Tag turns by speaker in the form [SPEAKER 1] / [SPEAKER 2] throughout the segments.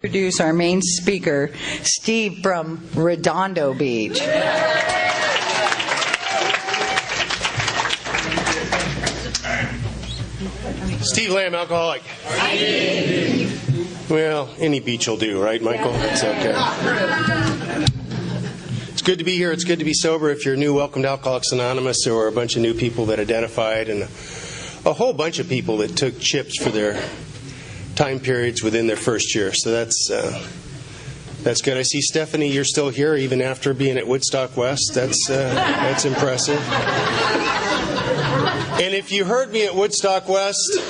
[SPEAKER 1] Introduce our main speaker, Steve from Redondo Beach.
[SPEAKER 2] Steve Lamb, alcoholic. Well, any beach will do, right, Michael? It's okay. It's good to be here. It's good to be sober. If you're new, welcome to Alcoholics Anonymous. There were a bunch of new people that identified and a whole bunch of people that took chips for their time periods within their first year. So that's good. I see, Stephanie, you're still here even after being at Woodstock West. That's impressive. And if you heard me at Woodstock West,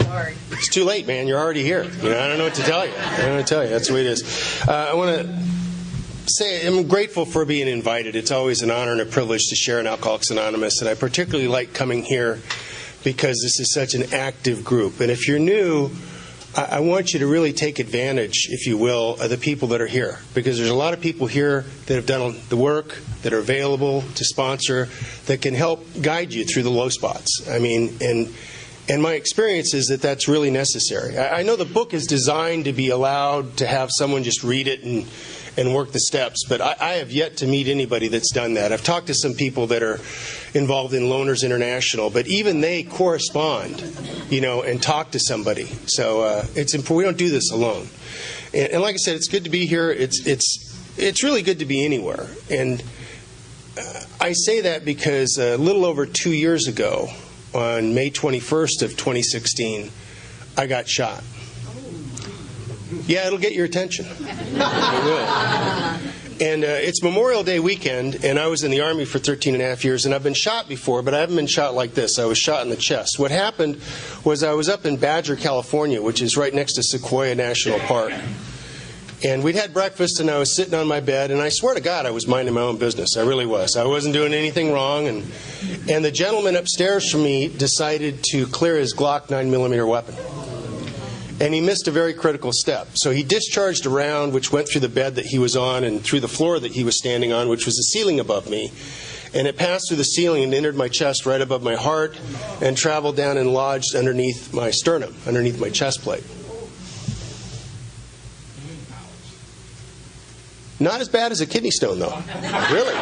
[SPEAKER 2] sorry, it's too late, man. You're already here. You know, I don't know what to tell you. That's the way it is. I want to say I'm grateful for being invited. It's always an honor and a privilege to share in Alcoholics Anonymous, and I particularly like coming here because this is such an active group. And if you're new, I want you to really take advantage, if you will, of the people that are here. Because there's a lot of people here that have done the work, that are available to sponsor, that can help guide you through the low spots. I mean, and my experience is that that's really necessary. I know the book is designed to be allowed to have someone just read it and work the steps, but I have yet to meet anybody that's done that. I've talked to some people that are involved in Loners International, but even they correspond, and talk to somebody. So it's important. We don't do this alone. And like I said, it's good to be here. It's really good to be anywhere. And I say that because a little over 2 years ago, on May 21st of 2016, I got shot. Yeah, it'll get your attention. It will. And it's Memorial Day weekend, and I was in the Army for 13 and a half years, and I've been shot before, but I haven't been shot like this. I was shot in the chest. What happened was I was up in Badger, California, which is right next to Sequoia National Park. And we'd had breakfast, and I was sitting on my bed, and I swear to God I was minding my own business. I really was. I wasn't doing anything wrong, and the gentleman upstairs from me decided to clear his Glock 9mm weapon. And he missed a very critical step. So he discharged a round which went through the bed that he was on and through the floor that he was standing on, which was the ceiling above me. And it passed through the ceiling and entered my chest right above my heart and traveled down and lodged underneath my sternum, underneath my chest plate. Not as bad as a kidney stone, though. Really.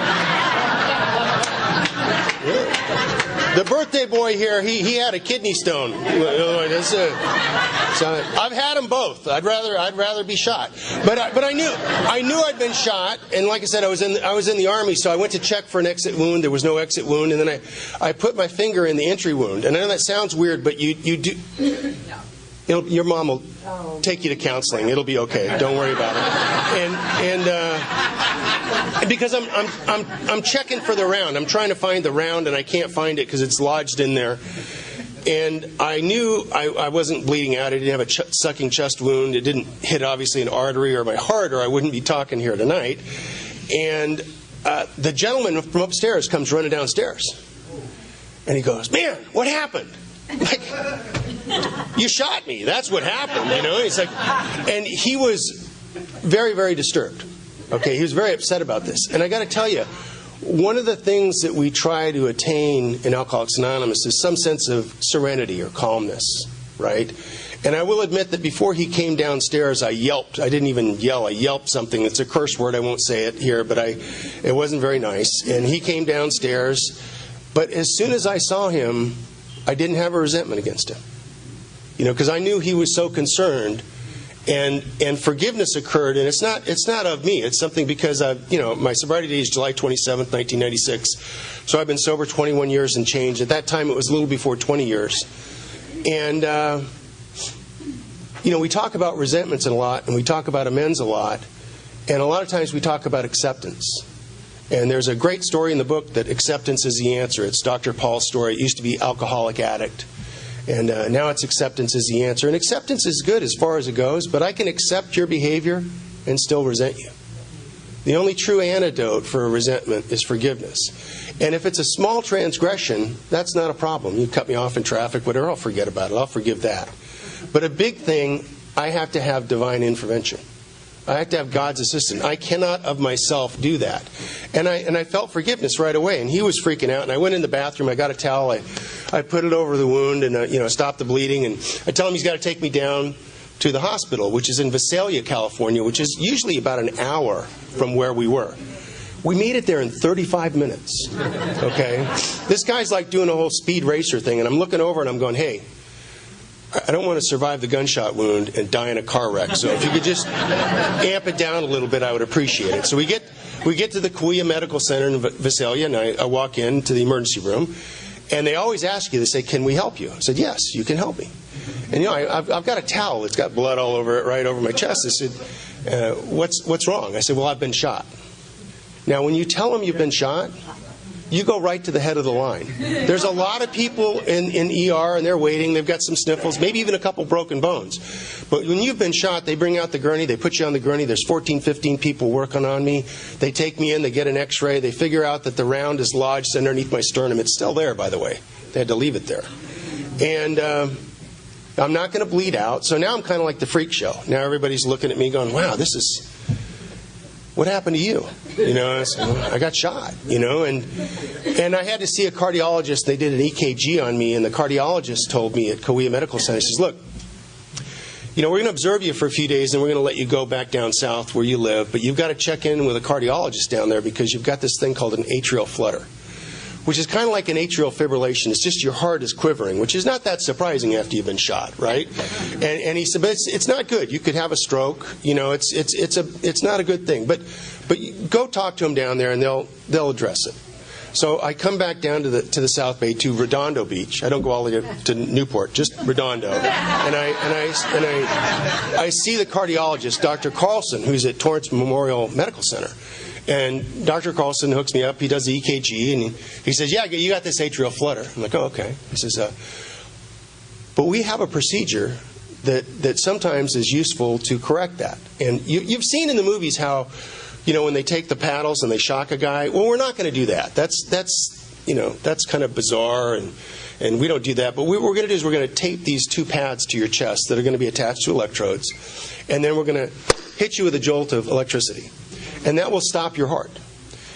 [SPEAKER 2] The birthday boy here, he had a kidney stone. So I've had them both. I'd rather be shot. But I knew I'd been shot, and like I said, I was in the Army, so I went to check for an exit wound. There was no exit wound, and then I put my finger in the entry wound. And I know that sounds weird, but you do. Your mom will take you to counseling. It'll be okay. Don't worry about it. And because I'm checking for the round. I'm trying to find the round, and I can't find it because it's lodged in there. And I knew I wasn't bleeding out. I didn't have a sucking chest wound. It didn't hit, obviously, an artery or my heart, or I wouldn't be talking here tonight. And the gentleman from upstairs comes running downstairs. And he goes, "Man, what happened?" Like, "You shot me. That's what happened." He's like, and he was very, very disturbed. Okay, he was very upset about this. And I got to tell you, one of the things that we try to attain in Alcoholics Anonymous is some sense of serenity or calmness, right? And I will admit that before he came downstairs, I yelped. I didn't even yell. I yelped something. It's a curse word. I won't say it here, but it wasn't very nice. And he came downstairs. But as soon as I saw him, I didn't have a resentment against him. Because I knew he was so concerned. And forgiveness occurred, and it's not of me. It's something because my sobriety date is July 27th, 1996. So I've been sober 21 years and change. At that time, it was a little before 20 years. And we talk about resentments a lot, and we talk about amends a lot, and a lot of times we talk about acceptance. And there's a great story in the book that acceptance is the answer. It's Dr. Paul's story. It used to be alcoholic addict. And now it's acceptance is the answer. And acceptance is good as far as it goes, but I can accept your behavior and still resent you. The only true antidote for resentment is forgiveness. And if it's a small transgression, that's not a problem. You cut me off in traffic, whatever, I'll forget about it. I'll forgive that. But a big thing, I have to have divine intervention. I have to have God's assistance. I cannot of myself do that. And I felt forgiveness right away. And he was freaking out. And I went in the bathroom. I got a towel. I put it over the wound and stopped the bleeding. And I tell him he's got to take me down to the hospital, which is in Visalia, California, which is usually about an hour from where we were. We made it there in 35 minutes, okay? This guy's like doing a whole speed racer thing, and I'm looking over and I'm going, hey, I don't want to survive the gunshot wound and die in a car wreck, so if you could just amp it down a little bit, I would appreciate it. So we get to the Kauai Medical Center in Visalia, and I walk into the emergency room, and they always ask you, they say, can we help you? I said, yes, you can help me. And I've got a towel that's got blood all over it, right over my chest. I said, what's wrong? I said, well, I've been shot. Now, when you tell them you've been shot, you go right to the head of the line. There's a lot of people in ER, and they're waiting. They've got some sniffles, maybe even a couple broken bones. But when you've been shot, they bring out the gurney. They put you on the gurney. There's 14, 15 people working on me. They take me in. They get an X-ray. They figure out that the round is lodged underneath my sternum. It's still there, by the way. They had to leave it there. And I'm not going to bleed out. So now I'm kind of like the freak show. Now everybody's looking at me going, wow, this is... What happened to you? I said, well, I got shot, and I had to see a cardiologist. They did an EKG on me, and the cardiologist told me at Kauai Medical Center, he says, look, we're going to observe you for a few days, and we're going to let you go back down south where you live, but you've got to check in with a cardiologist down there because you've got this thing called an atrial flutter, which is kind of like an atrial fibrillation. It's just your heart is quivering, which is not that surprising after you've been shot, right? And he said, but it's not good. You could have a stroke. It's not a good thing. But go talk to them down there, and they'll address it. So I come back down to the South Bay to Redondo Beach. I don't go all the way to Newport, just Redondo. And I see the cardiologist, Dr. Carlson, who's at Torrance Memorial Medical Center. And Dr. Carlson hooks me up. He does the EKG, and he says, yeah, you got this atrial flutter. I'm like, oh, okay. He says, but we have a procedure that sometimes is useful to correct that. And you've seen in the movies how, when they take the paddles and they shock a guy. Well, we're not going to do that. That's kind of bizarre, and we don't do that. But what we're going to do is we're going to tape these two pads to your chest that are going to be attached to electrodes, and then we're going to hit you with a jolt of electricity. And that will stop your heart.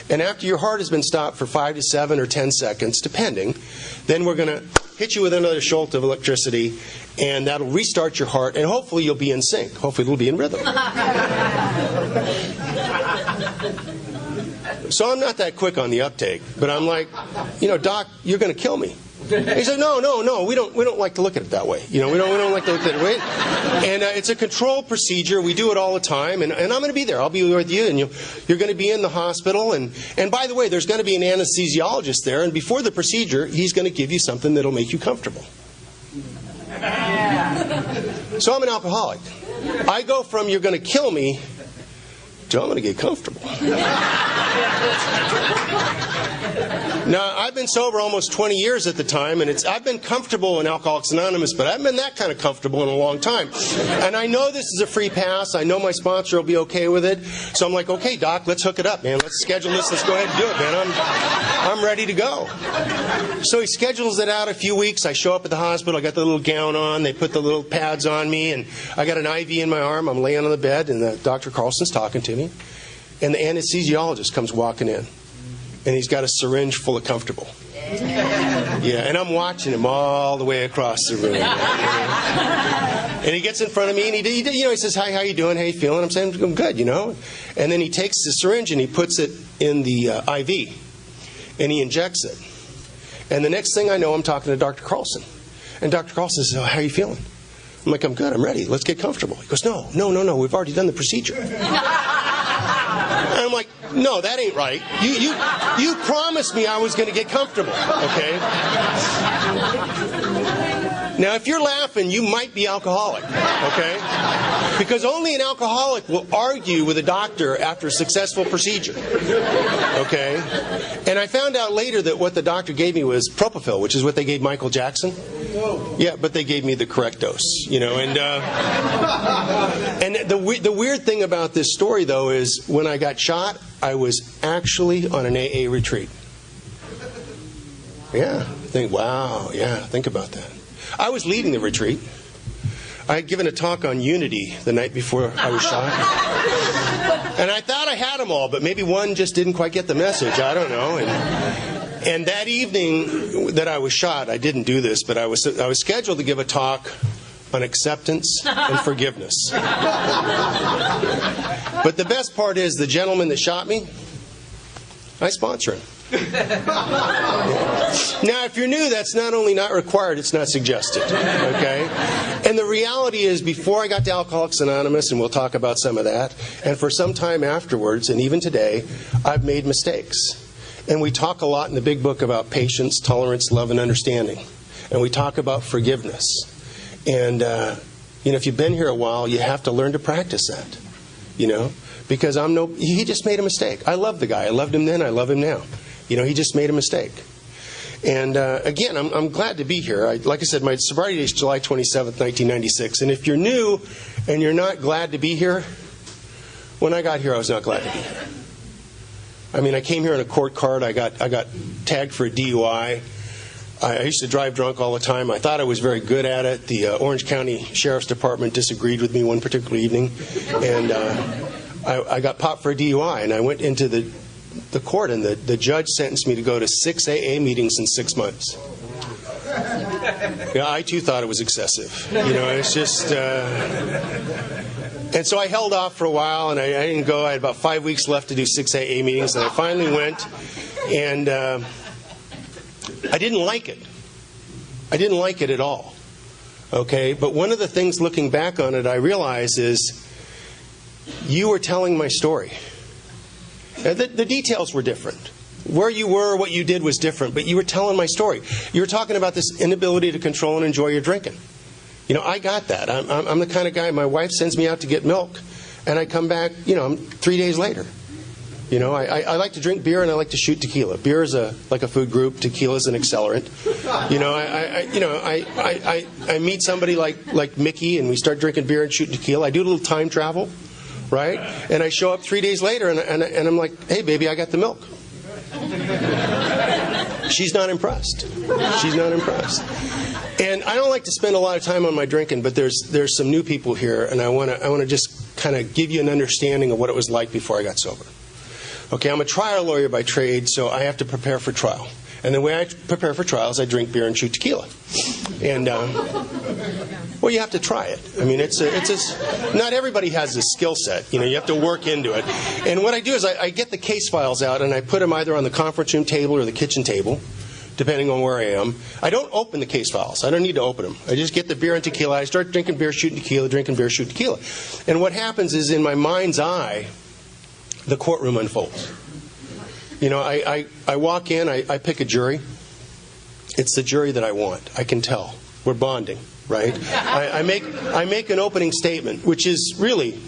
[SPEAKER 2] And after your heart has been stopped for 5 to 7 or 10 seconds, depending, then we're going to hit you with another jolt of electricity, and that'll restart your heart, and hopefully you'll be in sync. Hopefully it'll be in rhythm. So I'm not that quick on the uptake, but I'm like, Doc, you're going to kill me. He said, no, we don't like to look at it that way. We don't like to look at it. And it's a controlled procedure. We do it all the time, and I'm going to be there. I'll be with you, and you're going to be in the hospital. And by the way, there's going to be an anesthesiologist there, and before the procedure, he's going to give you something that'll make you comfortable. So I'm an alcoholic. I go from you're going to kill me to I'm going to get comfortable. Now, I've been sober almost 20 years at the time, and I've been comfortable in Alcoholics Anonymous, but I haven't been that kind of comfortable in a long time. And I know this is a free pass. I know my sponsor will be okay with it. So I'm like, okay, Doc, let's hook it up, man. Let's schedule this. Let's go ahead and do it, man. I'm ready to go. So he schedules it out a few weeks. I show up at the hospital. I got the little gown on. They put the little pads on me, and I got an IV in my arm. I'm laying on the bed, and Dr. Carlson's talking to me. And the anesthesiologist comes walking in. And he's got a syringe full of comfortable. Yeah, and I'm watching him all the way across the room. And he gets in front of me, and he says, hi, how you doing? How you feeling? I'm saying, I'm good, And then he takes the syringe, and he puts it in the IV. And he injects it. And the next thing I know, I'm talking to Dr. Carlson. And Dr. Carlson says, how are you feeling? I'm like, I'm good, I'm ready. Let's get comfortable. He goes, no, we've already done the procedure. And I'm like, no, that ain't right. You promised me I was going to get comfortable, okay? Now, if you're laughing, you might be alcoholic, okay? Because only an alcoholic will argue with a doctor after a successful procedure, okay? And I found out later that what the doctor gave me was propofol, which is what they gave Michael Jackson. Yeah, but they gave me the correct dose, And the weird thing about this story, though, is when I got shot, I was actually on an AA retreat. Yeah, think about that. I was leading the retreat. I had given a talk on unity the night before I was shot. And I thought I had them all, but maybe one just didn't quite get the message. I don't know. And that evening that I was shot, I didn't do this, but I was scheduled to give a talk on acceptance and forgiveness. But the best part is the gentleman that shot me, I sponsor him. Now, if you're new, that's not only not required, it's not suggested. Okay? And the reality is, before I got to Alcoholics Anonymous, and we'll talk about some of that, and for some time afterwards, and even today, I've made mistakes. And we talk a lot in the big book about patience, tolerance, love, and understanding. And we talk about forgiveness. And, if you've been here a while, you have to learn to practice that. Because he just made a mistake. I love the guy. I loved him then. I love him now. He just made a mistake. And again, I'm glad to be here. Like I said, my sobriety date is July 27th, 1996. And if you're new and you're not glad to be here, when I got here, I was not glad to be here. I came here in a court card. I got tagged for a DUI. I used to drive drunk all the time. I thought I was very good at it. The Orange County Sheriff's Department disagreed with me one particular evening. And I got popped for a DUI. And I went into the court, and the judge sentenced me to go to 6 AA meetings in 6 months. I too thought it was excessive. It's just... And so I held off for a while, and I didn't go. I had about 5 weeks left to do 6 AA meetings, and I finally went, and I didn't like it. I didn't like it at all. Okay? But one of the things looking back on it I realized is you were telling my story. The details were different. Where you were, what you did was different, but you were telling my story. You were talking about this inability to control and enjoy your drinking. I got that. I'm the kind of guy, my wife sends me out to get milk, and I come back, 3 days later. I like to drink beer, and I like to shoot tequila. Beer is like a food group. Tequila is an accelerant. I meet somebody like Mickey, and we start drinking beer and shooting tequila. I do a little time travel, right? And I show up 3 days later, and I'm like, hey, baby, I got the milk. She's not impressed. She's not impressed. And I don't like to spend a lot of time on my drinking, but there's some new people here, and I want to just kind of give you an understanding of what it was like before I got sober. Okay, I'm a trial lawyer by trade, so I have to prepare for trial. And the way I prepare for trial is I drink beer and shoot tequila. And you have to try it. Not everybody has this skill set. You have to work into it. And what I do is I get the case files out, and I put them either on the conference room table or the kitchen table, depending on where I am. I don't open the case files. I don't need to open them. I just get the beer and tequila. I start drinking beer, shooting tequila, drinking beer, shooting tequila. And what happens is, in my mind's eye, the courtroom unfolds. I walk in, I pick a jury. It's the jury that I want. I can tell. We're bonding, right? I make an opening statement, which is really,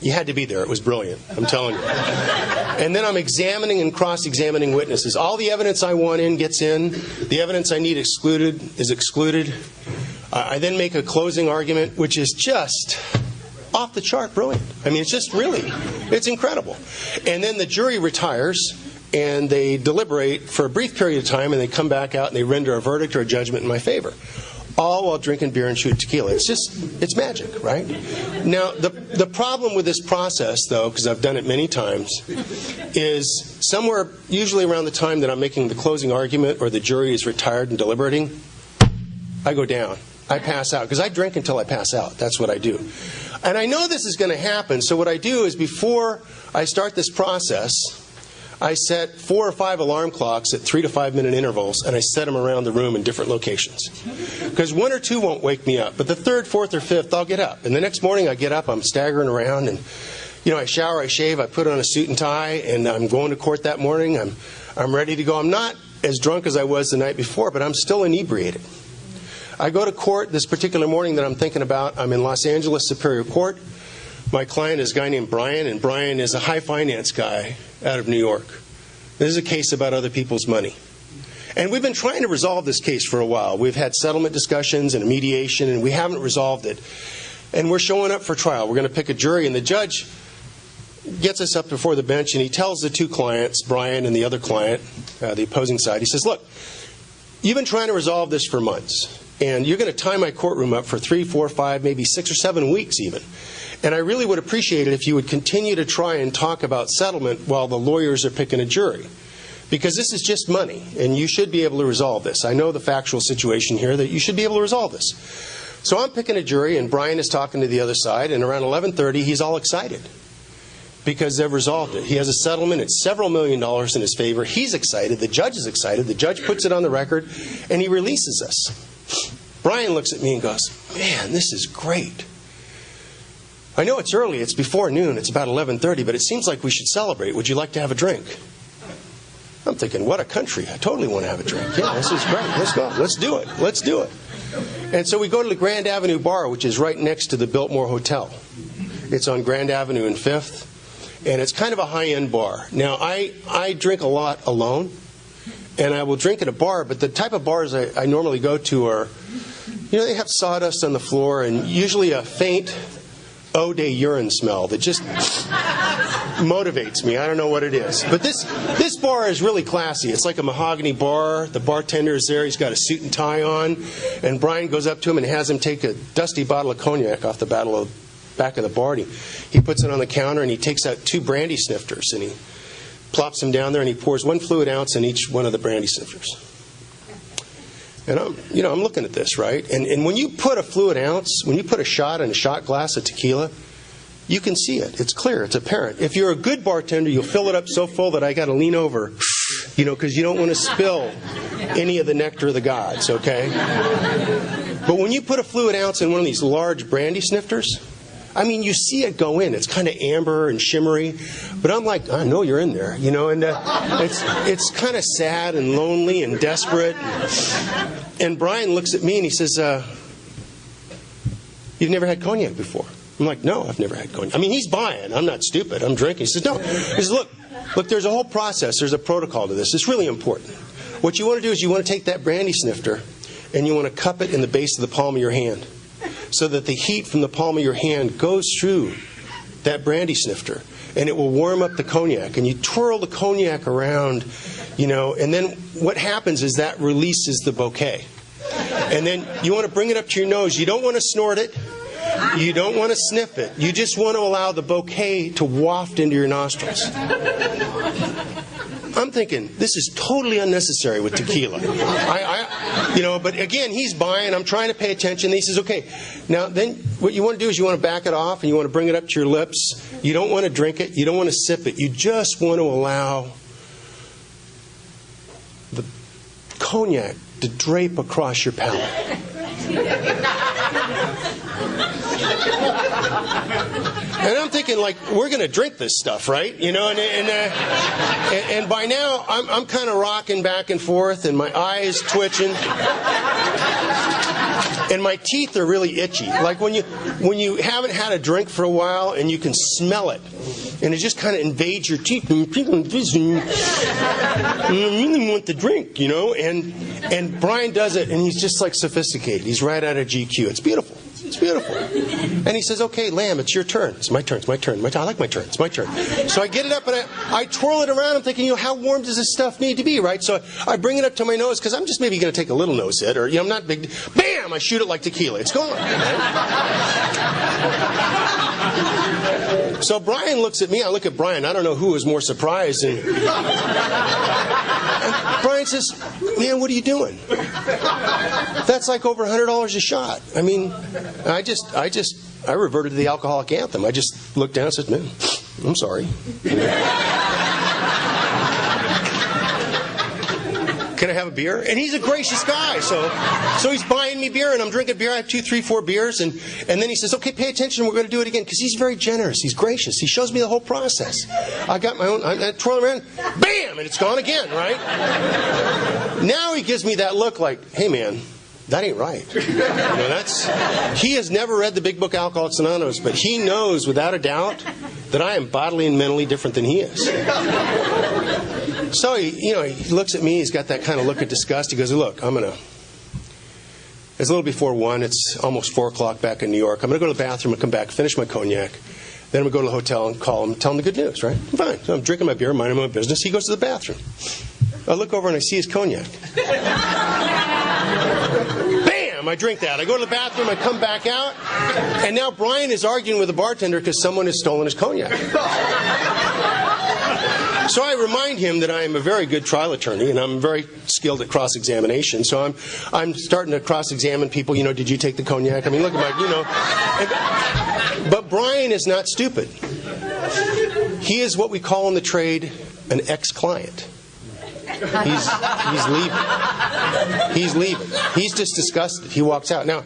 [SPEAKER 2] you had to be there. It was brilliant. I'm telling you. And then I'm examining and cross-examining witnesses. All the evidence I want in gets in. The evidence I need excluded is excluded. I then make a closing argument, which is just off the chart brilliant. It's incredible. And then the jury retires, and they deliberate for a brief period of time, and they come back out and they render a verdict or a judgment in my favor. All while drinking beer and shooting tequila. It's magic, right? Now, the problem with this process, though, because I've done it many times, is somewhere, usually around the time that I'm making the closing argument or the jury is retired and deliberating, I go down. I pass out, because I drink until I pass out. That's what I do. And I know this is going to happen, so what I do is, before I start this process, I set 4 or 5 alarm clocks at 3 to 5 minute intervals, and I set them around the room in different locations. Because 1 or 2 won't wake me up, but the 3rd, 4th, or 5th, I'll get up. And the next morning I get up, I'm staggering around, and I shower, I shave, I put on a suit and tie, and I'm going to court that morning. I'm ready to go. I'm not as drunk as I was the night before, but I'm still inebriated. I go to court this particular morning that I'm thinking about. I'm in Los Angeles Superior Court. My client is a guy named Brian, and Brian is a high finance guy out of New York. This is a case about other people's money. And we've been trying to resolve this case for a while. We've had settlement discussions and a mediation, and we haven't resolved it. And we're showing up for trial. We're going to pick a jury, and the judge gets us up before the bench, and he tells the 2 clients, Brian and the other client, the opposing side, he says, look, you've been trying to resolve this for months. And you're going to tie my courtroom up for 3, 4, 5, maybe 6 or 7 weeks even. And I really would appreciate it if you would continue to try and talk about settlement while the lawyers are picking a jury. Because this is just money, and you should be able to resolve this. I know the factual situation here that you should be able to resolve this. So I'm picking a jury, and Brian is talking to the other side, and around 11:30, he's all excited because they've resolved it. He has a settlement. It's several $1 million in his favor. He's excited. The judge is excited. The judge puts it on the record, and he releases us. Brian looks at me and goes, "Man, this is great. I know it's early. It's before noon. It's about 11:30, but it seems like we should celebrate. Would you like to have a drink?" I'm thinking, what a country. I totally want to have a drink. Yeah, this is great. Let's go. Let's do it. Let's do it. And so we go to the Grand Avenue Bar, which is right next to the Biltmore Hotel. It's on Grand Avenue and 5th, and it's kind of a high-end bar. Now, I drink a lot alone, and I will drink at a bar, but the type of bars I normally go to are, they have sawdust on the floor and usually a faint eau de urine smell that just motivates me. I don't know what it is. But this bar is really classy. It's like a mahogany bar. The bartender is there. He's got a suit and tie on. And Brian goes up to him and has him take a dusty bottle of cognac off the back of the bar. And he puts it on the counter, and he takes out 2 brandy snifters, and he plops them down there, and he pours 1 fluid ounce in each one of the brandy snifters. And I'm looking at this, right? And when you put a fluid ounce, when you put a shot in a shot glass of tequila, you can see it. It's clear. It's apparent. If you're a good bartender, you'll fill it up so full that I got to lean over, because you don't want to spill any of the nectar of the gods, okay? But when you put a fluid ounce in one of these large brandy snifters, you see it go in. It's kind of amber and shimmery. But I'm like, I know you're in there, and it's kind of sad and lonely and desperate. And Brian looks at me and he says, "You've never had cognac before?" I'm like, "No, I've never had cognac." He's buying. I'm not stupid. I'm drinking. He says, "No." He says, look, there's a whole process. There's a protocol to this. It's really important. What you want to do is you want to take that brandy snifter and you want to cup it in the base of the palm of your hand, so that the heat from the palm of your hand goes through that brandy snifter, and it will warm up the cognac. And you twirl the cognac around, and then what happens is that releases the bouquet. And then you want to bring it up to your nose. You don't want to snort it. You don't want to sniff it. You just want to allow the bouquet to waft into your nostrils. I'm thinking, this is totally unnecessary with tequila. But again, he's buying. I'm trying to pay attention. He says, okay, now then what you want to do is you want to back it off and you want to bring it up to your lips. You don't want to drink it. You don't want to sip it. You just want to allow the cognac to drape across your palate. And I'm thinking, we're going to drink this stuff, right? And by now, I'm kind of rocking back and forth, and my eyes twitching, and my teeth are really itchy. Like when you haven't had a drink for a while, and you can smell it, and it just kind of invades your teeth. I really want the drink, And Brian does it, and he's just sophisticated. He's right out of GQ. It's beautiful. It's beautiful. And he says, okay, Lamb, it's your turn. It's my turn. It's my turn. I like my turn. It's my turn. So I get it up and I twirl it around. I'm thinking, how warm does this stuff need to be, right? So I bring it up to my nose because I'm just maybe going to take a little nose hit, or I'm not big. Bam! I shoot it like tequila. It's gone. Right? So Brian looks at me. I look at Brian. I don't know who was more surprised. And Brian says, "Man, what are you doing? That's like over $100 a shot." I reverted to the alcoholic anthem. I just looked down and said, "Man, I'm sorry. Can I have a beer?" And he's a gracious guy, so he's buying me beer, and I'm drinking beer. I have 2, 3, 4 beers, and then he says, "Okay, pay attention. We're going to do it again," because he's very generous. He's gracious. He shows me the whole process. I got my own. I twirl around, bam, and it's gone again. Right? Now he gives me that look like, "Hey, man, that ain't right." He has never read the big book Alcoholics Anonymous, but he knows without a doubt that I am bodily and mentally different than he is. So he looks at me. He's got that kind of look of disgust. He goes, "Look, it's a little before 1. It's almost 4 o'clock back in New York. I'm going to go to the bathroom and come back, finish my cognac. Then I'm going to go to the hotel and call him, tell him the good news, right? I'm fine." So I'm drinking my beer, minding my own business. He goes to the bathroom. I look over and I see his cognac. Bam! I drink that. I go to the bathroom, I come back out, and now Brian is arguing with the bartender because someone has stolen his cognac. So I remind him that I am a very good trial attorney, and I'm very skilled at cross-examination. So I'm starting to cross-examine people. Did you take the cognac? I mean, look at my, But Brian is not stupid. He is what we call in the trade an ex-client. He's leaving. He's leaving. He's just disgusted. He walks out. Now,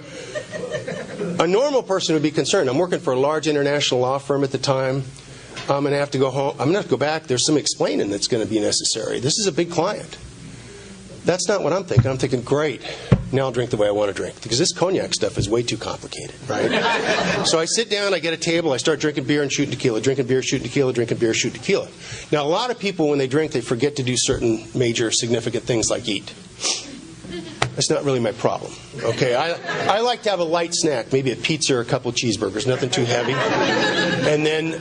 [SPEAKER 2] a normal person would be concerned. I'm working for a large international law firm at the time. I'm going to have to go home. I'm going to have to go back. There's some explaining that's going to be necessary. This is a big client. That's not what I'm thinking. I'm thinking, great. Now I'll drink the way I want to drink. Because this cognac stuff is way too complicated, right? So I sit down, I get a table, I start drinking beer and shooting tequila, drinking beer, shooting tequila, drinking beer, shooting tequila. Now, a lot of people, when they drink, they forget to do certain major significant things like eat. That's not really my problem, okay? I like to have a light snack, maybe a pizza or a couple of cheeseburgers, nothing too heavy. And then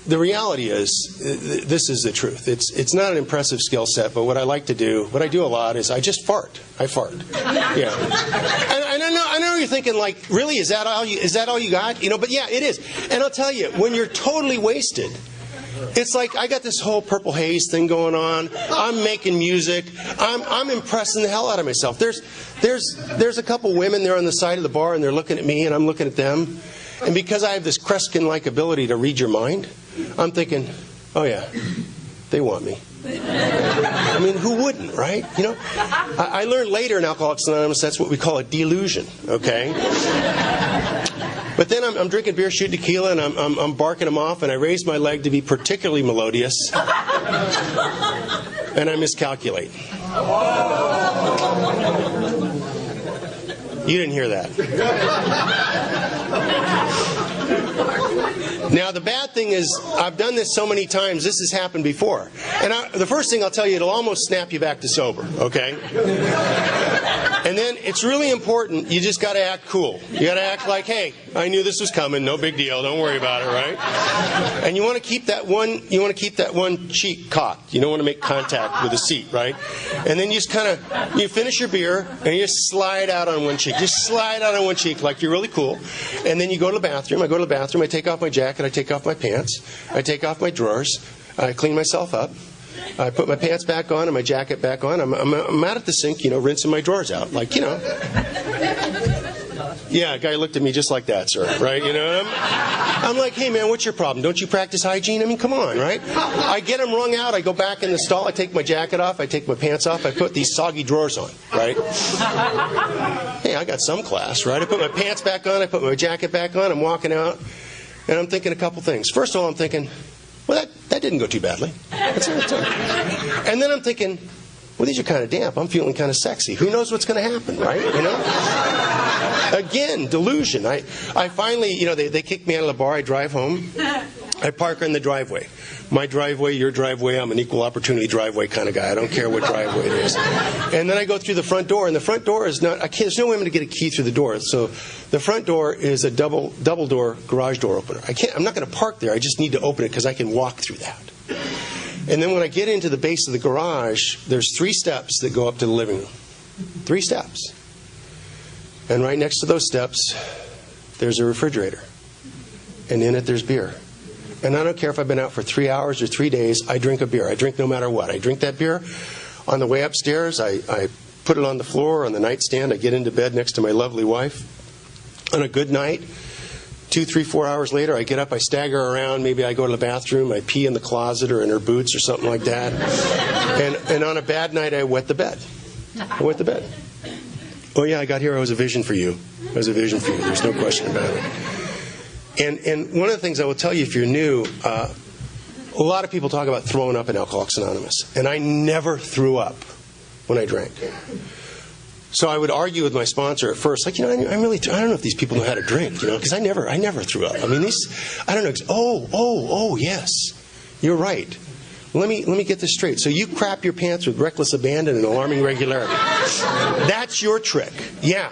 [SPEAKER 2] the reality is, this is the truth. It's not an impressive skill set, but what I like to do, what I do a lot is I just fart. I fart. Yeah. And I know you're thinking, like, really, is that all you got? But yeah, it is. And I'll tell you, when you're totally wasted, it's like I got this whole Purple Haze thing going on. I'm making music. I'm impressing the hell out of myself. There's a couple women there on the side of the bar, and they're looking at me, and I'm looking at them. And because I have this Kreskin-like ability to read your mind, I'm thinking, oh yeah, they want me. I mean, who wouldn't, right? I learned later in Alcoholics Anonymous that's what we call a delusion, okay? But then I'm drinking beer, shooting tequila, and I'm barking them off, and I raise my leg to be particularly melodious, and I miscalculate. You didn't hear that. Now, the bad thing is, I've done this so many times, this has happened before. And the first thing I'll tell you, it'll almost snap you back to sober, okay? And then it's really important, you just got to act cool. You got to act like, hey, I knew this was coming, no big deal, don't worry about it, right? And you want to keep that one cheek cocked. You don't want to make contact with the seat, right? And then you just you finish your beer, and you just slide out on one cheek. Just slide out on one cheek like you're really cool. And then you go to the bathroom. I go to the bathroom, I take off my jacket, I take off my pants, I take off my drawers, I clean myself up. I put my pants back on and my jacket back on. I'm out at the sink, rinsing my drawers out. Like, Yeah, a guy looked at me just like that, sir. Right? I'm like, hey, man, what's your problem? Don't you practice hygiene? I mean, come on, right? I get them wrung out. I go back in the stall. I take my jacket off. I take my pants off. I put these soggy drawers on, right? Hey, I got some class, right? I put my pants back on. I put my jacket back on. I'm walking out, and I'm thinking a couple things. First of all, I'm thinking, well, that didn't go too badly. And then I'm thinking, well, these are kind of damp. I'm feeling kind of sexy. Who knows what's going to happen, right? Again, delusion. I finally, they kick me out of the bar. I drive home. I park in the driveway. My driveway, your driveway. I'm an equal opportunity driveway kind of guy. I don't care what driveway it is. And then I go through the front door, and the front door is not. There's no way to get a key through the door. So the front door is a double door garage door opener. I'm not going to park there. I just need to open it because I can walk through that. And then when I get into the base of the garage, there's 3 steps that go up to the living room. 3 steps. And right next to those steps, there's a refrigerator. And in it, there's beer. And I don't care if I've been out for 3 hours or 3 days, I drink a beer. I drink no matter what. I drink that beer. On the way upstairs, I put it on the floor, on the nightstand. I get into bed next to my lovely wife. On a good night, 2, 3, 4 hours later, I get up, I stagger around, maybe I go to the bathroom, I pee in the closet or in her boots or something like that. And on a bad night, I wet the bed. I wet the bed. Oh yeah, I got here, I was a vision for you. I was a vision for you, there's no question about it. And one of the things I will tell you if you're new, a lot of people talk about throwing up in Alcoholics Anonymous. And I never threw up when I drank. So I would argue with my sponsor at first, like, I don't know if these people know how to drink, because I never threw up. I mean, I don't know. Oh, yes, you're right. Let me get this straight. So you crap your pants with reckless abandon and alarming regularity. That's your trick. Yeah.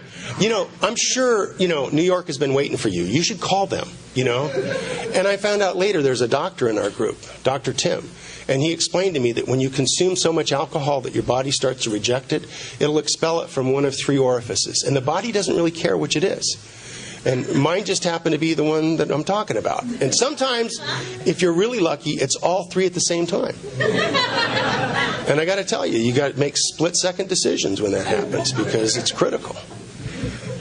[SPEAKER 2] I'm sure, New York has been waiting for you. You should call them, And I found out later there's a doctor in our group, Dr. Tim. And he explained to me that when you consume so much alcohol that your body starts to reject it, it'll expel it from one of 3 orifices. And the body doesn't really care which it is. And mine just happened to be the one that I'm talking about. And sometimes, if you're really lucky, it's all three at the same time. And I got to tell you, you got to make split-second decisions when that happens because it's critical.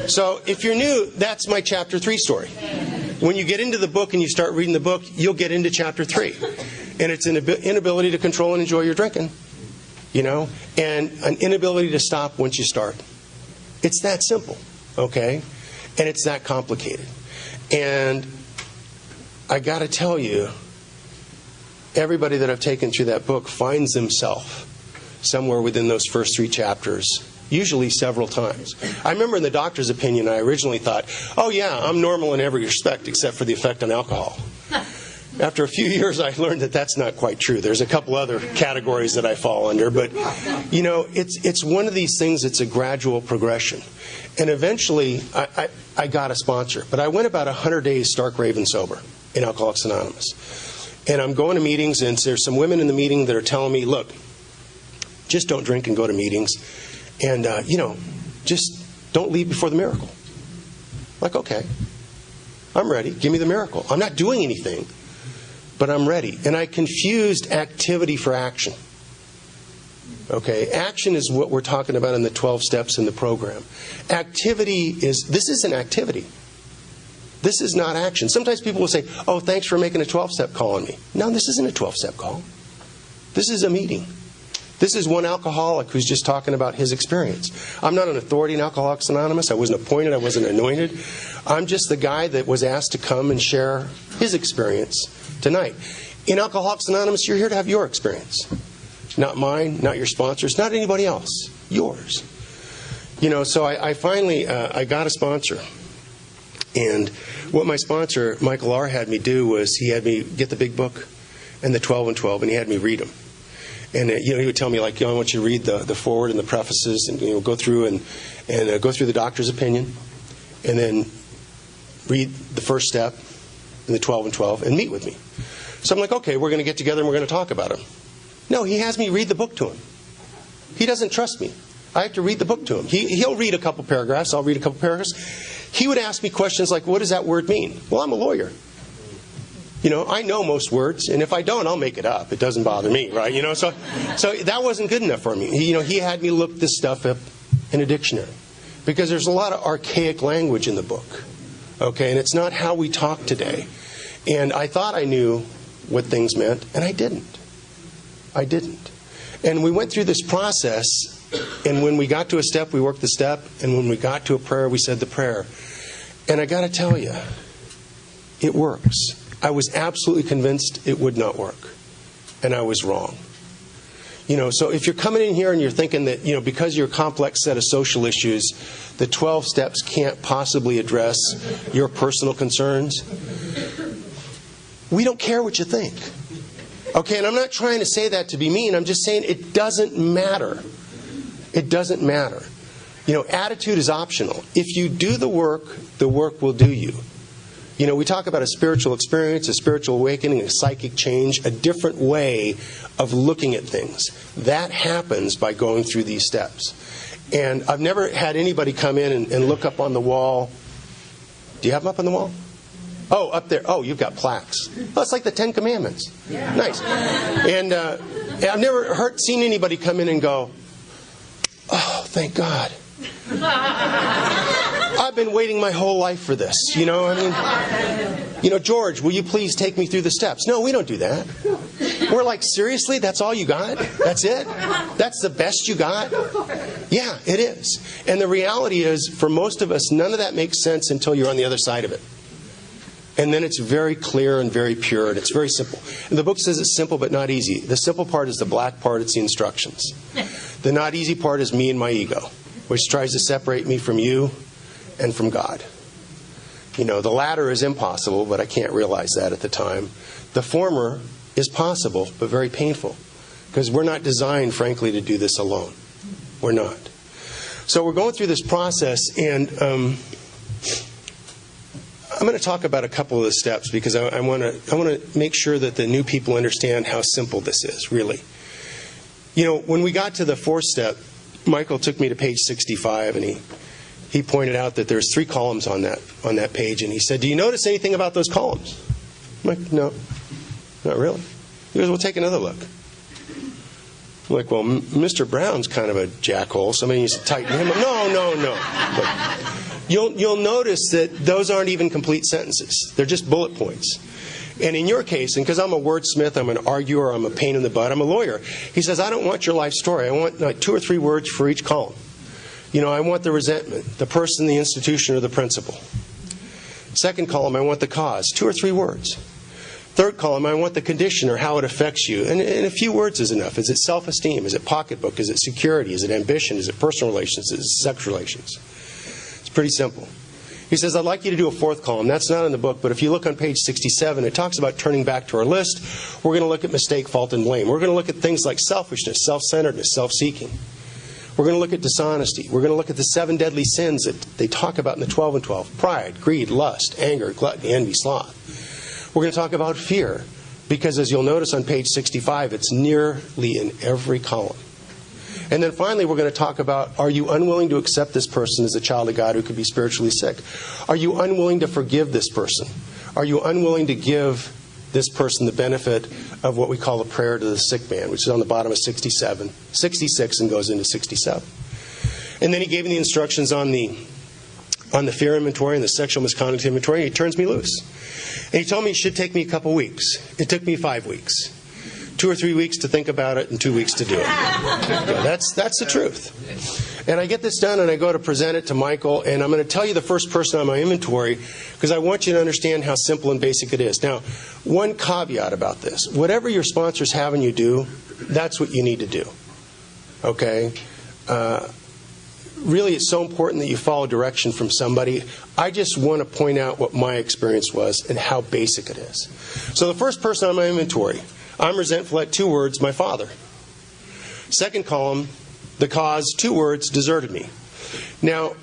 [SPEAKER 2] So if you're new, that's my chapter 3 story. When you get into the book and you start reading the book, you'll get into chapter 3. And it's an inability to control and enjoy your drinking, and an inability to stop once you start. It's that simple, okay? And it's that complicated. And I got to tell you, everybody that I've taken through that book finds themselves somewhere within those first 3 chapters, usually several times. I remember in the doctor's opinion, I originally thought, oh yeah, I'm normal in every respect except for the effect on alcohol. After a few years, I learned that that's not quite true. There's a couple other categories that I fall under, but it's one of these things that's a gradual progression. And eventually, I got a sponsor, but I went about 100 days stark raving sober in Alcoholics Anonymous. And I'm going to meetings, and there's some women in the meeting that are telling me, look, just don't drink and go to meetings. And, just don't leave before the miracle. Like, okay, I'm ready. Give me the miracle. I'm not doing anything, but I'm ready. And I confused activity for action. Okay, action is what we're talking about in the 12 steps in the program. This is an activity. This is not action. Sometimes people will say, oh, thanks for making a 12-step call on me. No, this isn't a 12-step call. This is a meeting. This is one alcoholic who's just talking about his experience. I'm not an authority in Alcoholics Anonymous. I wasn't appointed. I wasn't anointed. I'm just the guy that was asked to come and share his experience tonight. In Alcoholics Anonymous, you're here to have your experience. Not mine, not your sponsors, not anybody else. Yours. So I finally I got a sponsor. And what my sponsor, Michael R., had me do was he had me get the big book and the 12 and 12, and he had me read them. And he would tell me, like, I want you to read the foreword and the prefaces, and go through and go through the doctor's opinion, and then read the first step and the 12 and 12, and meet with me. So I'm like, okay, we're going to get together and we're going to talk about them. No, he has me read the book to him. He doesn't trust me. I have to read the book to him. He'll read a couple paragraphs. I'll read a couple paragraphs. He would ask me questions like, what does that word mean? Well, I'm a lawyer. I know most words, and if I don't, I'll make it up. It doesn't bother me, right? So that wasn't good enough for me. He had me look this stuff up in a dictionary because there's a lot of archaic language in the book, okay? And it's not how we talk today. And I thought I knew what things meant, and I didn't. And we went through this process, and when we got to a step, we worked the step, and when we got to a prayer, we said the prayer. And I got to tell you, it works. I was absolutely convinced it would not work. And I was wrong. So if you're coming in here and you're thinking that, because you're a complex set of social issues, the 12 steps can't possibly address your personal concerns, we don't care what you think. Okay, and I'm not trying to say that to be mean. I'm just saying it doesn't matter. It doesn't matter. Attitude is optional. If you do the work will do you. We talk about a spiritual experience, a spiritual awakening, a psychic change, a different way of looking at things. That happens by going through these steps. And I've never had anybody come in and look up on the wall. Do you have them up on the wall? Oh, up there. Oh, you've got plaques. Oh, it's like the 10 Commandments. Yeah. Nice. And I've never seen anybody come in and go, oh, thank God. I've been waiting my whole life for this. George, will you please take me through the steps? No, we don't do that. We're like, seriously? That's all you got? That's it? That's the best you got? Yeah, it is. And the reality is, for most of us, none of that makes sense until you're on the other side of it. And then it's very clear and very pure, and it's very simple. And the book says it's simple but not easy. The simple part is the black part, it's the instructions. The not easy part is me and my ego, which tries to separate me from you and from God. The latter is impossible, but I can't realize that at the time. The former is possible, but very painful, because we're not designed, frankly, to do this alone. We're not. So we're going through this process, and I'm going to talk about a couple of the steps because I want to make sure that the new people understand how simple this is, really. When we got to the fourth step, Michael took me to page 65, and he pointed out that there's 3 columns on that page, and he said, "Do you notice anything about those columns?" I'm like, "No, not really." He goes, "Well, take another look." I'm like, "Well, Mr. Brown's kind of a jackhole. Somebody needs to tighten him up." No. But you'll notice that those aren't even complete sentences. They're just bullet points. And in your case, and because I'm a wordsmith, I'm an arguer, I'm a pain in the butt, I'm a lawyer, he says, "I don't want your life story. I want like 2 or 3 words for each column. I want the resentment, the person, the institution, or the principle. Second column, I want the cause, 2 or 3 words. Third column, I want the condition or how it affects you. And a few words is enough. Is it self-esteem? Is it pocketbook? Is it security? Is it ambition? Is it personal relations? Is it sex relations?" It's pretty simple. He says, "I'd like you to do a 4th column. That's not in the book, but if you look on page 67, it talks about turning back to our list. We're going to look at mistake, fault, and blame. We're going to look at things like selfishness, self-centeredness, self-seeking. We're going to look at dishonesty. We're going to look at the 7 deadly sins that they talk about in the 12 and 12. Pride, greed, lust, anger, gluttony, envy, sloth. We're going to talk about fear, because as you'll notice on page 65, it's nearly in every column. And then finally, we're going to talk about, are you unwilling to accept this person as a child of God who could be spiritually sick? Are you unwilling to forgive this person? Are you unwilling to give this person the benefit of what we call a prayer to the sick man, which is on the bottom of 66 and goes into 67. And then he gave me the instructions on the fear inventory and the sexual misconduct inventory, and he turns me loose. And he told me it should take me a couple weeks. It took me 5 weeks. 2 or 3 weeks to think about it and 2 weeks to do it. That's the truth. And I get this done and I go to present it to Michael, and I'm going to tell you the first person on my inventory because I want you to understand how simple and basic it is. Now, one caveat about this. Whatever your sponsors having you do, that's what you need to do. Okay? Really, it's so important that you follow direction from somebody. I just want to point out what my experience was and how basic it is. So the first person on my inventory, I'm resentful at 2 words, my father. Second column, the cause, 2 words, deserted me. Now,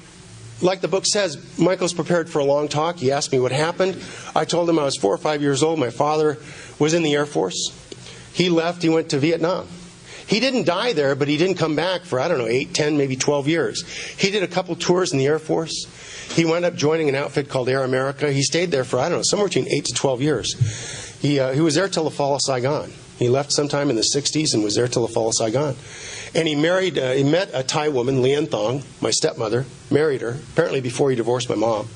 [SPEAKER 2] like the book says, Michael's prepared for a long talk. He asked me what happened. I told him I was 4 or 5 years old. My father was in the Air Force. He left. He went to Vietnam. He didn't die there, but he didn't come back for, 8, 10, maybe 12 years. He did a couple tours in the Air Force. He wound up joining an outfit called Air America. He stayed there for, somewhere between 8 to 12 years. He was there till the fall of Saigon. He left sometime in the 60s and was there till the fall of Saigon. And he met a Thai woman, Lian Thong, my stepmother, married her, apparently before he divorced my mom.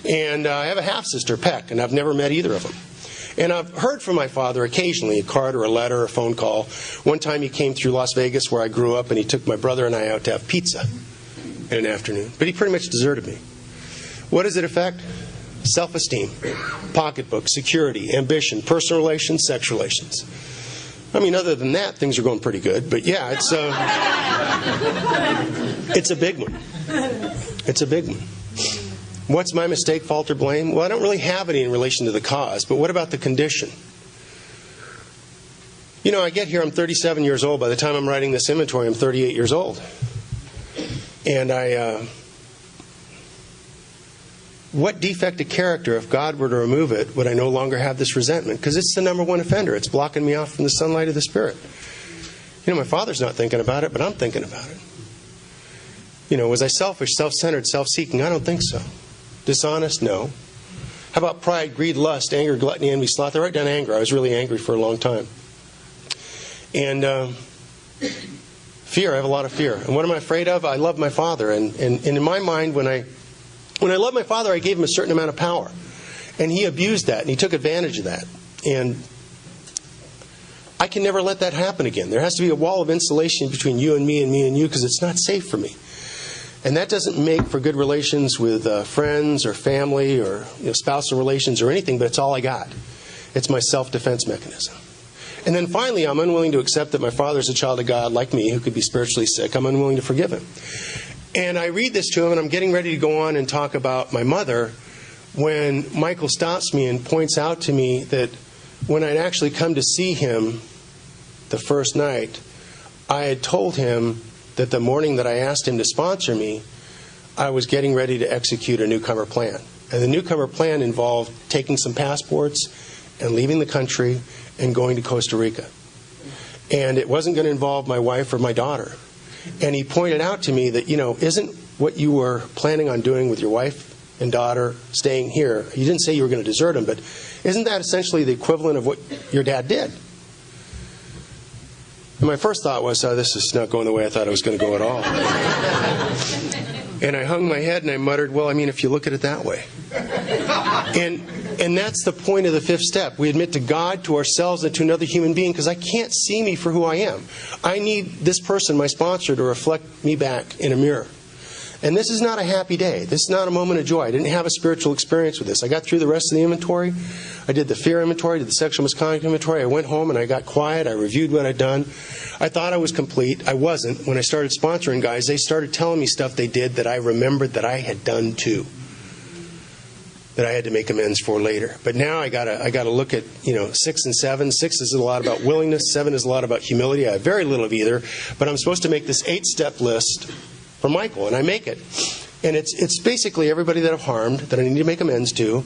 [SPEAKER 2] And I have a half-sister, Peck, and I've never met either of them. And I've heard from my father occasionally, a card or a letter or a phone call. One time he came through Las Vegas where I grew up, and he took my brother and I out to have pizza in an afternoon. But he pretty much deserted me. What does it affect? Self-esteem, pocketbook, security, ambition, personal relations, sex relations. Other than that, things are going pretty good. But yeah, it's a big one. It's a big one. What's my mistake, fault, or blame? Well, I don't really have any in relation to the cause, but what about the condition? I get here, I'm 37 years old. By the time I'm writing this inventory, I'm 38 years old. And what defect of character, if God were to remove it, would I no longer have this resentment? Because it's the number one offender. It's blocking me off from the sunlight of the Spirit. My father's not thinking about it, but I'm thinking about it. Was I selfish, self-centered, self-seeking? I don't think so. Dishonest? No. How about pride, greed, lust, anger, gluttony, envy, sloth? I write down anger. I was really angry for a long time. And fear. I have a lot of fear. And what am I afraid of? I love my father. And in my mind, when I loved my father, I gave him a certain amount of power. And he abused that, and he took advantage of that. And I can never let that happen again. There has to be a wall of insulation between you and me, because it's not safe for me. And that doesn't make for good relations with friends or family or spousal relations or anything, but it's all I got. It's my self-defense mechanism. And then finally, I'm unwilling to accept that my father's a child of God like me who could be spiritually sick. I'm unwilling to forgive him. And I read this to him, and I'm getting ready to go on and talk about my mother when Michael stops me and points out to me that when I'd actually come to see him the first night, I had told him that the morning that I asked him to sponsor me, I was getting ready to execute a newcomer plan. And the newcomer plan involved taking some passports and leaving the country and going to Costa Rica. And it wasn't going to involve my wife or my daughter. And he pointed out to me that, isn't what you were planning on doing with your wife and daughter staying here, you didn't say you were going to desert them, but isn't that essentially the equivalent of what your dad did? And my first thought was, this is not going the way I thought it was going to go at all. And I hung my head and I muttered, well, I mean, if you look at it that way. And that's the point of the fifth step. We admit to God, to ourselves, and to another human being, because I can't see me for who I am. I need this person, my sponsor, to reflect me back in a mirror. And this is not a happy day. This is not a moment of joy. I didn't have a spiritual experience with this. I got through the rest of the inventory. I did the fear inventory, did the sexual misconduct inventory. I went home and I got quiet. I reviewed what I'd done. I thought I was complete. I wasn't. When I started sponsoring guys, they started telling me stuff they did that I remembered that I had done too, that I had to make amends for later. But now I gotta look at 6 and 7. 6 is a lot about willingness. 7 is a lot about humility. I have very little of either. But I'm supposed to make this 8-step list for Michael, and I make it. And it's basically everybody that I've harmed that I need to make amends to.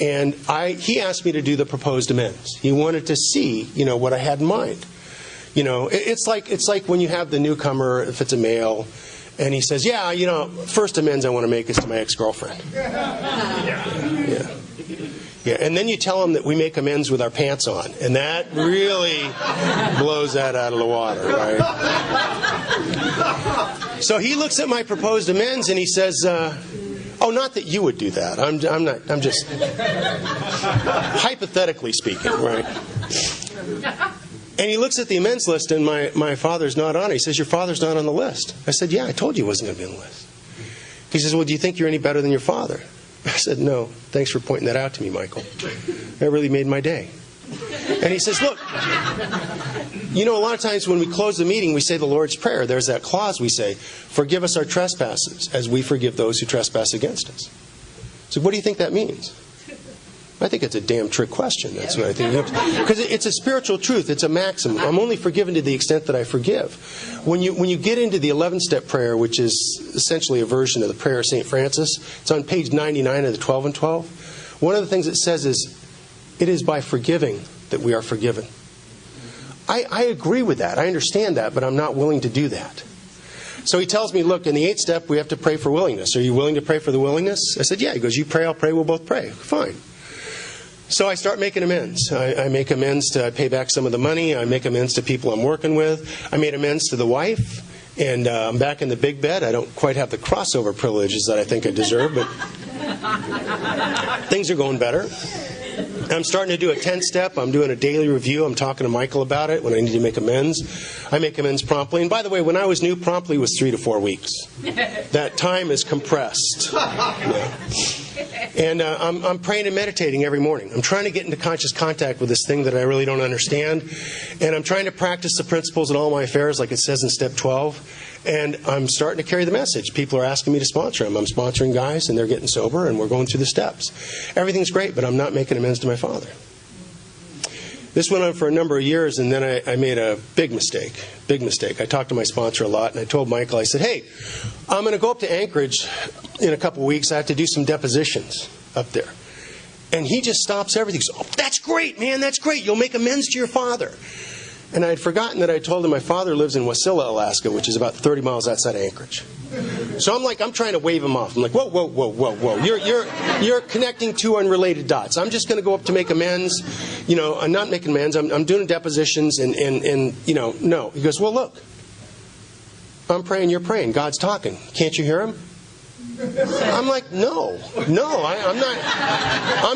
[SPEAKER 2] And he asked me to do the proposed amends. He wanted to see, what I had in mind. It's like when you have the newcomer, if it's a male, and he says, first amends I want to make is to my ex-girlfriend. Yeah. And then you tell him that we make amends with our pants on, and that really blows that out of the water, right? So he looks at my proposed amends and he says, not that you would do that. I'm just hypothetically speaking, right? And he looks at the amends list, and my father's not on it. He says, your father's not on the list. I said, yeah, I told you he wasn't going to be on the list. He says, well, do you think you're any better than your father? I said, no, thanks for pointing that out to me, Michael. That really made my day. And he says, look, a lot of times when we close the meeting, we say the Lord's Prayer. There's that clause we say, forgive us our trespasses as we forgive those who trespass against us. So what do you think that means? I think it's a damn trick question. That's what I think. Because it's a spiritual truth. It's a maxim. I'm only forgiven to the extent that I forgive. When you get into the 11-step prayer, which is essentially a version of the prayer of St. Francis, it's on page 99 of the 12 and 12. One of the things it says is, it is by forgiving that we are forgiven. I agree with that. I understand that, but I'm not willing to do that. So he tells me, look, in the 8th step, we have to pray for willingness. Are you willing to pray for the willingness? I said, yeah. He goes, you pray, I'll pray, we'll both pray. Fine. So I start making amends. I make amends to pay back some of the money. I make amends to people I'm working with. I made amends to the wife. And I'm back in the big bed. I don't quite have the crossover privileges that I think I deserve, but things are going better. I'm starting to do a 10-step. I'm doing a daily review. I'm talking to Michael about it when I need to make amends. I make amends promptly. And by the way, when I was new, promptly was 3 to 4 weeks. That time is compressed. Yeah. And I'm praying and meditating every morning. I'm trying to get into conscious contact with this thing that I really don't understand. And I'm trying to practice the principles in all my affairs, like it says in step 12. And I'm starting to carry the message. People are asking me to sponsor them. I'm sponsoring guys, and they're getting sober, and we're going through the steps. Everything's great, but I'm not making amends to my father. This went on for a number of years, and then I made a big mistake. Big mistake. I talked to my sponsor a lot, and I told Michael, I said, hey, I'm going to go up to Anchorage in a couple of weeks. I have to do some depositions up there. And he just stops everything. He goes, oh, that's great, man, that's great. You'll make amends to your father. And I had forgotten that I told him my father lives in Wasilla, Alaska, which is about 30 miles outside of Anchorage. So I'm trying to wave him off. I'm like, whoa. You're connecting two unrelated dots. I'm just going to go up to make amends. I'm not making amends. I'm doing depositions and no. He goes, well, look, I'm praying, you're praying. God's talking. Can't you hear him? I'm like, no, I'm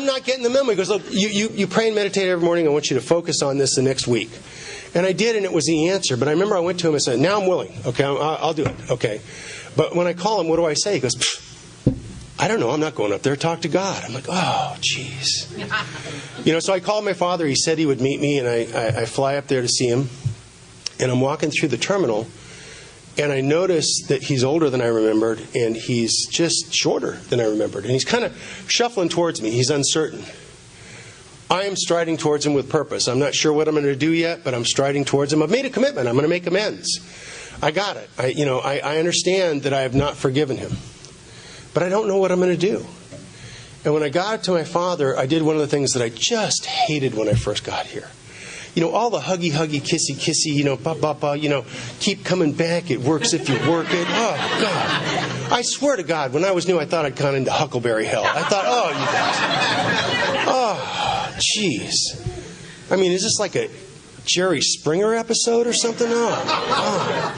[SPEAKER 2] not getting the memo. He goes, look, you pray and meditate every morning. I want you to focus on this the next week. And I did, and it was the answer. But I remember I went to him and said, now I'm willing. Okay, I'll do it. Okay. But when I call him, what do I say? He goes, I don't know. I'm not going up there. Talk to God. I'm like, oh, jeez. So I called my father. He said he would meet me, and I fly up there to see him. And I'm walking through the terminal, and I notice that he's older than I remembered, and he's just shorter than I remembered. And he's kind of shuffling towards me. He's uncertain. I am striding towards him with purpose. I'm not sure what I'm going to do yet, but I'm striding towards him. I've made a commitment. I'm going to make amends. I got it. I understand that I have not forgiven him, but I don't know what I'm going to do. And when I got to my father, I did one of the things that I just hated when I first got here. all the huggy, kissy, keep coming back. It works if you work it. Oh, God. I swear to God, when I was new, I thought I'd gone into Huckleberry Hell. I thought, oh, jeez. I mean, is this like a Jerry Springer episode or something? Oh.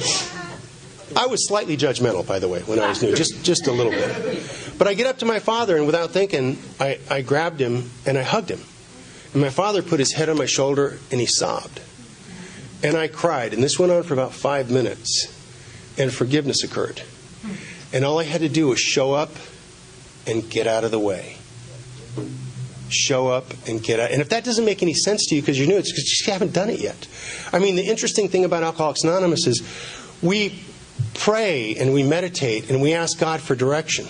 [SPEAKER 2] I was slightly judgmental, by the way, when I was new, just a little bit. But I get up to my father, and without thinking, I grabbed him and I hugged him. And my father put his head on my shoulder, and he sobbed. And I cried. And this went on for about 5 minutes. And forgiveness occurred. And all I had to do was show up and get out of the way. Show up and get out. And if that doesn't make any sense to you because you're new, it's because you haven't done it yet. I mean, the interesting thing about Alcoholics Anonymous is we pray and we meditate and we ask God for direction.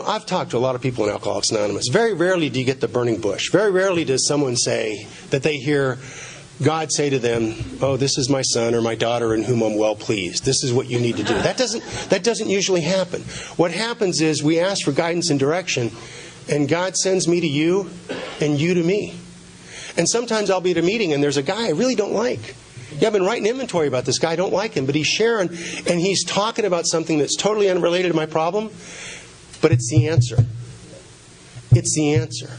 [SPEAKER 2] I've talked to a lot of people in Alcoholics Anonymous. Very rarely do you get the burning bush. Very rarely does someone say that they hear God say to them, oh, this is my son or my daughter in whom I'm well pleased. This is what you need to do. That doesn't usually happen. What happens is we ask for guidance and direction, and God sends me to you and you to me. And sometimes I'll be at a meeting and there's a guy I really don't like. Yeah, I've been writing inventory about this guy. I don't like him, but he's sharing and he's talking about something that's totally unrelated to my problem. But it's the answer. It's the answer.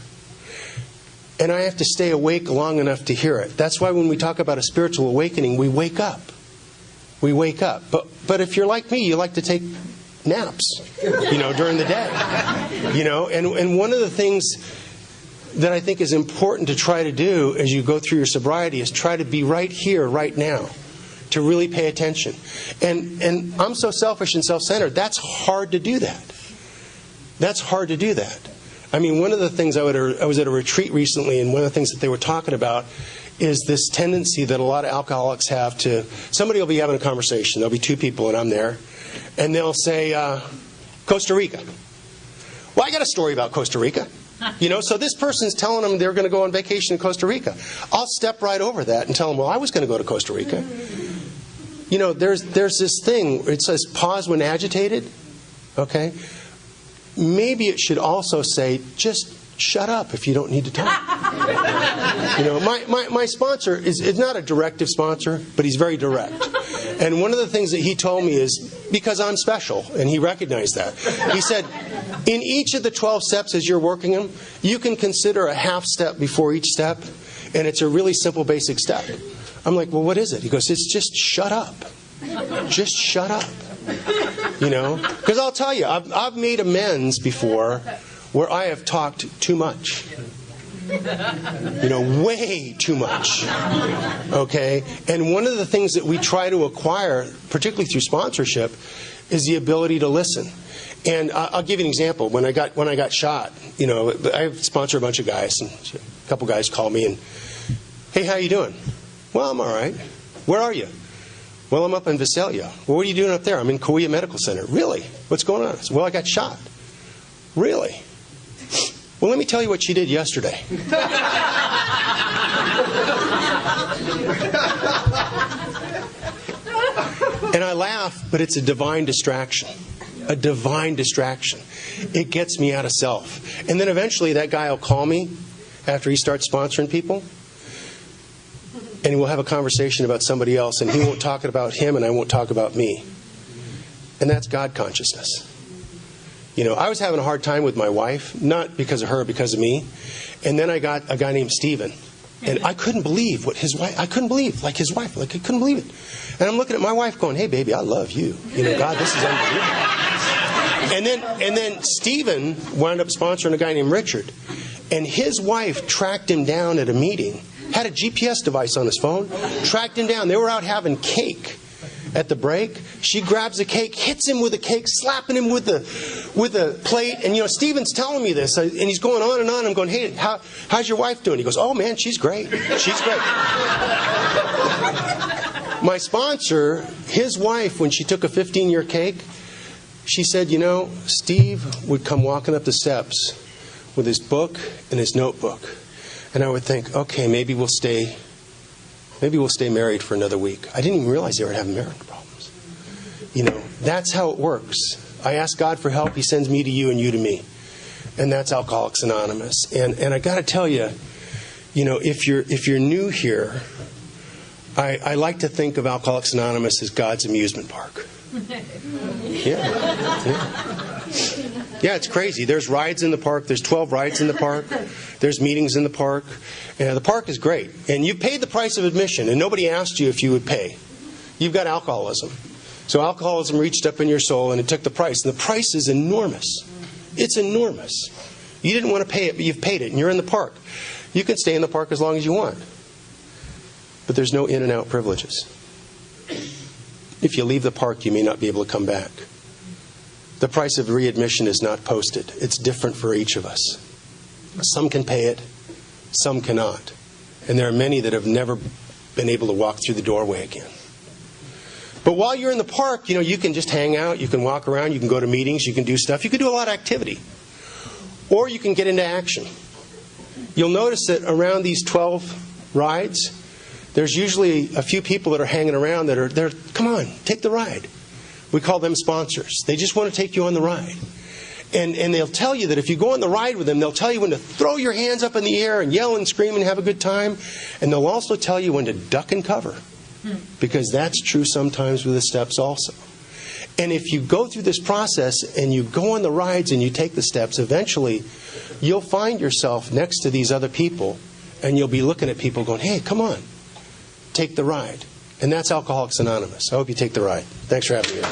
[SPEAKER 2] And I have to stay awake long enough to hear it. That's why when we talk about a spiritual awakening, we wake up. We wake up. But if you're like me, you like to take naps, during the day. And one of the things that I think is important to try to do as you go through your sobriety is try to be right here, right now, to really pay attention. And I'm so selfish and self-centered, that's hard to do that. That's hard to do that. I mean, one of the things I was at a retreat recently, and one of the things that they were talking about is this tendency that a lot of alcoholics have to, somebody will be having a conversation, there'll be two people and I'm there, and they'll say, Costa Rica. Well, I got a story about Costa Rica. So this person's telling them they're going to go on vacation in Costa Rica. I'll step right over that and tell them, well, I was going to go to Costa Rica. There's this thing, it says pause when agitated, okay? Maybe it should also say, just shut up if you don't need to talk. My sponsor is not a directive sponsor, but he's very direct. And one of the things that he told me is, because I'm special, and he recognized that, he said, in each of the 12 steps as you're working them, you can consider a half step before each step, and it's a really simple, basic step. I'm like, well, what is it? He goes, it's just shut up. Just shut up. Because I'll tell you, I've made amends before where I have talked too much. Way too much. Okay? And one of the things that we try to acquire, particularly through sponsorship, is the ability to listen. And I'll give you an example. When I got shot, I sponsor a bunch of guys, and a couple guys call me and, hey, how you doing? Well, I'm all right. Where are you? Well, I'm up in Visalia. Well, what are you doing up there? I'm in Kauai Medical Center. Really? What's going on? I said, well, I got shot. Really? Well, let me tell you what she did yesterday. And I laugh, but it's a divine distraction. A divine distraction. It gets me out of self. And then eventually that guy will call me after he starts sponsoring people. And we'll have a conversation about somebody else, and he won't talk about him, and I won't talk about me. And that's God consciousness. I was having a hard time with my wife, not because of her, because of me. And then I got a guy named Steven. And I couldn't believe what his wife, I couldn't believe, like his wife, like I couldn't believe it. And I'm looking at my wife going, hey, baby, I love you. God, this is unbelievable. And then Steven wound up sponsoring a guy named Richard. And his wife tracked him down at a meeting. Had a GPS device on his phone, tracked him down. They were out having cake at the break. She grabs a cake, hits him with a cake, slapping him with a plate. And Steven's telling me this, and he's going on and on. I'm going, hey, how's your wife doing? He goes, oh man, she's great. She's great. My sponsor, his wife, when she took a 15-year cake, she said, Steve would come walking up the steps with his book and his notebook. And I would think, okay, maybe we'll stay married for another week. I didn't even realize they were having marriage problems. That's how it works. I ask God for help. He sends me to you and you to me. And that's Alcoholics Anonymous. And I got to tell you, if you're new here, I like to think of Alcoholics Anonymous as God's amusement park. Yeah, it's crazy. There's rides in the park. There's 12 rides in the park. There's meetings in the park. The park is great. And you paid the price of admission, and nobody asked you if you would pay. You've got alcoholism. So alcoholism reached up in your soul, and it took the price. And the price is enormous. It's enormous. You didn't want to pay it, but you've paid it, and you're in the park. You can stay in the park as long as you want. But there's no in and out privileges. If you leave the park, you may not be able to come back. The price of readmission is not posted. It's different for each of us. Some can pay it, some cannot. And there are many that have never been able to walk through the doorway again. But while you're in the park, you can just hang out, you can walk around, you can go to meetings, you can do stuff, you can do a lot of activity. Or you can get into action. You'll notice that around these 12 rides, there's usually a few people that are hanging around that are, come on, take the ride. We call them sponsors. They just want to take you on the ride. And they'll tell you that if you go on the ride with them, they'll tell you when to throw your hands up in the air and yell and scream and have a good time. And they'll also tell you when to duck and cover. Because that's true sometimes with the steps also. And if you go through this process and you go on the rides and you take the steps, eventually you'll find yourself next to these other people and you'll be looking at people going, hey, come on, take the ride. And that's Alcoholics Anonymous. I hope you take the ride. Thanks for having me.